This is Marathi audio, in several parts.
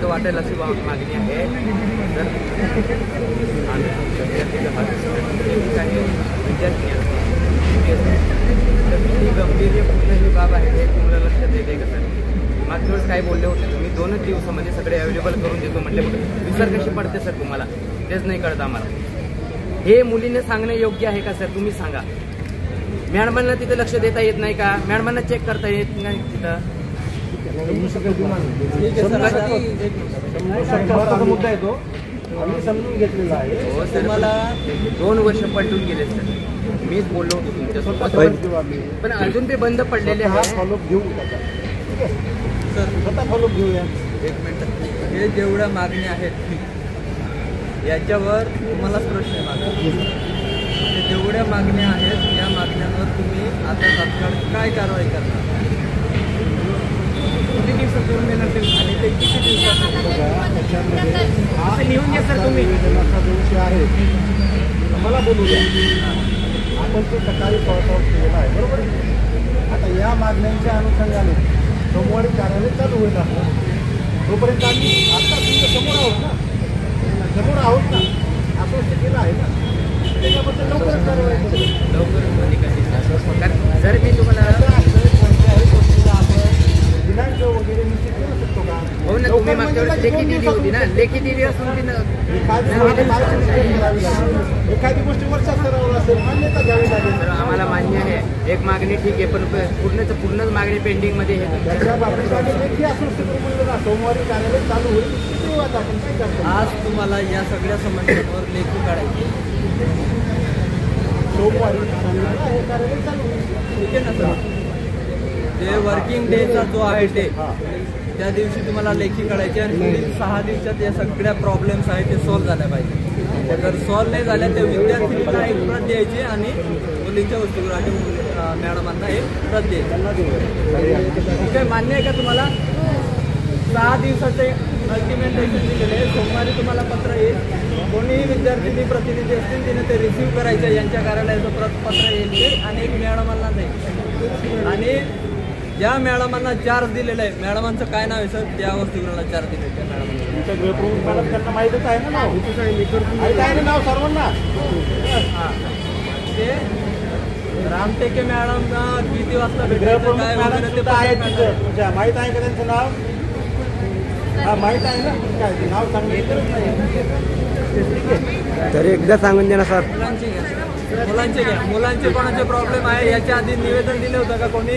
माझं वाटेल अशी मागणी आहे. तर आम्ही काही विद्यार्थी ही गंभीर पूर्ण ही बाब आहे हे तुम्हाला लक्षात येते का सर? मागच्या वेळेस काय बोलले होते तुम्ही 2च दिवसामध्ये सगळे अवेलेबल करून देतो म्हटले, विसर कशी पडते सर तुम्हाला? तेच नाही कळत आम्हाला. हे मुलीने सांगणं योग्य आहे का सर? तुम्ही सांगा. मॅडमांना तिथे लक्ष देता येत नाही का? मॅडमांना चेक करता येत नाही तिथं? मुद्दा आहे तो आम्ही समजून घेतलेला आहे. हो सर, मला 2 वर्ष पलटून गेले सर. मीच बोललो होतो तुमच्यासोबत, पण अजून ते बंद पडलेले आहे. फॉलोअप घेऊ सर, स्वतः फॉलोअप घेऊया. 1 मिनिट. हे जेवढ्या मागणी आहेत याच्यावर तुम्हालाच प्रश्न आहे माझा. हे जेवढ्या मागण्या आहेत या मागण्यांवर तुम्ही आता तात्काळ काय कारवाई करणार? किती दिवसात करून देणार ते? आणि ते किती दिवसात लिहून घ्या सर तुम्ही. दिवशी आहे मला बोलू द्या. आपण तो सकाळी सॉर्ट आउट केलेला आहे, बरोबर. आता या मागण्यांच्या अनुषंगाने सोमवारी कार्यालय चालू होईल आपलं. तोपर्यंत आम्ही आता तुमच्या समोर आहोत ना, आश्वस्त केलं आहे ना, त्याच्याबद्दल लवकरच कारवाई करू. लवकर जर मी तुम्हाला दिनांक वगैरे निश्चित करू शकतो का? हो ना, तुम्ही मागच्या वेळेस लेखी दिली होती ना, लेखी दिली असून एखादी गोष्टी वरच्या स्तरावर असेल मान्यता घ्यावी लागेल. तर आम्हाला मान्य आहे. एक मागणी ठीक आहे, पण पूर्णच मागणी पेंडिंग मध्ये आहे. त्याच्या बाबतीत आम्ही लेखी आश्वस्त करू म्हणलं ना. सोमवारी कार्यालय चालू होईल. सुरुवात आपण काय करतो? आज तुम्हाला या सगळ्या समस्यांवर लेखी काढायची. सोमवारी हे कार्यालय चालू होईल. ठीक आहे ना सर? जे वर्किंग डेचा जो आहे ते त्या दिवशी तुम्हाला लेखी काढायची आणि पुढील 6 दिवसात या सगळ्या प्रॉब्लेम्स आहेत ते सॉल्व्ह झाल्या पाहिजे. जर सॉल्व्ह नाही झाल्या तर विद्यार्थ्यांना एक प्रत द्यायची आणि मुलींच्या वसतिगृहाच्या मॅडमांना एक प्रत द्यायची. ठीक मान्य आहे का तुम्हाला? 6 दिवसाचे अल्टिमेटेशन दिलेले आहे. सोमवारी तुम्हाला पत्र येईल. कोणीही विद्यार्थी प्रतिनिधी असतील तिने ते रिसिव्ह करायचं. यांच्या कार्यालयाचं पत्र येईल ते आणि एक मॅडमांना जाईल. आणि ज्या मॅडमांना चार्ज दिलेलं आहे, मॅडमांचं काय नाव आहे सर? ज्या वसतिगृहाला चार्ज दिले त्या मॅडम गृहप्रमुख मॅडम त्यांना माहितच आहे ना नाव. माहित आहे ना नाव सर्वांना. हां, ते रामटेके मॅडमना किती वाजता गृहप्रमुख मॅडम सुद्धा आहे तिथं. माहित आहे का त्यांचं नाव? हा माहित आहे ना. काय ते नाव सांगितलं तरी एकदा सांगून द्या ना सर. मुलांचे घ्या. मुलांचे कोणाचे प्रॉब्लेम आहे याच्या आधी निवेदन दिले होतं का कोणी?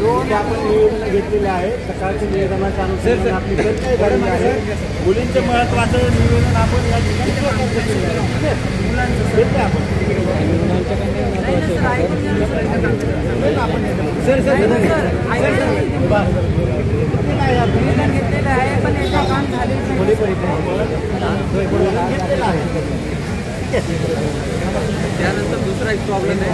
2 आपण निवेदन घेतलेले आहे. सकाळच्या निवेदनाच्या अनुसार आपली काय झालेली आहे. मुलींचे महत्त्वाचं निवेदन आपण या ठिकाणी त्यानंतर दुसरा एक प्रॉब्लेम आहे.